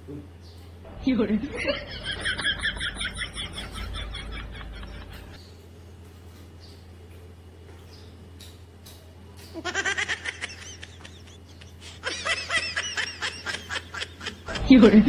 有人。有人。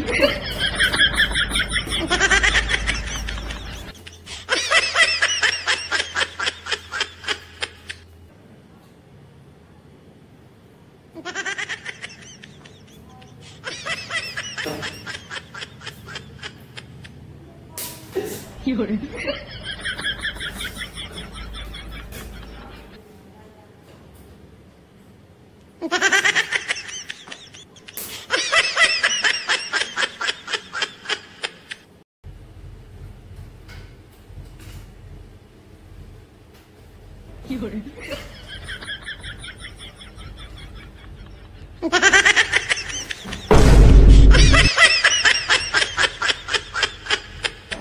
有人。有人。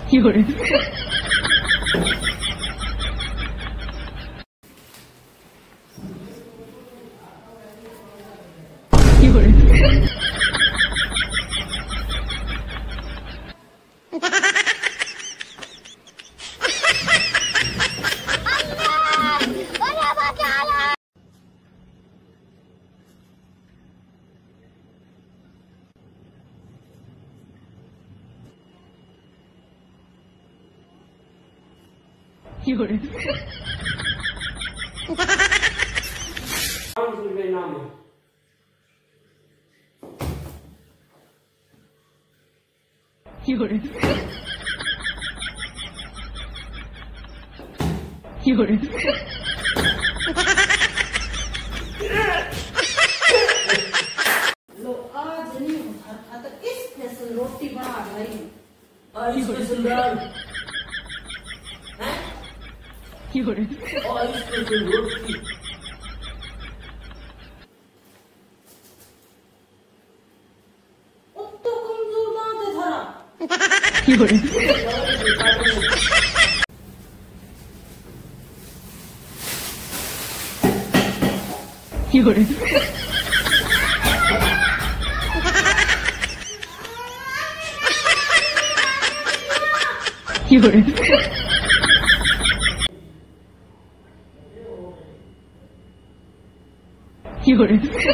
有人。有人。有人。有人。有人。लो आज नहीं उठा तो इस स्पेशल रोटी बना रही और स्पेशल दाल है有人。और स्पेशल रोटी तो कमजोर बात है थारा有人。有人。有人。有人。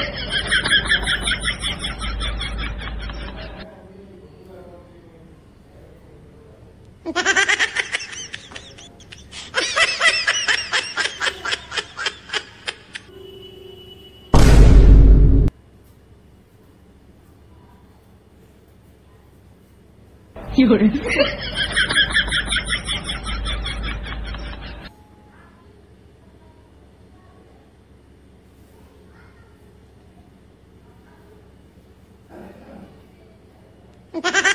有人。Ha ha ha!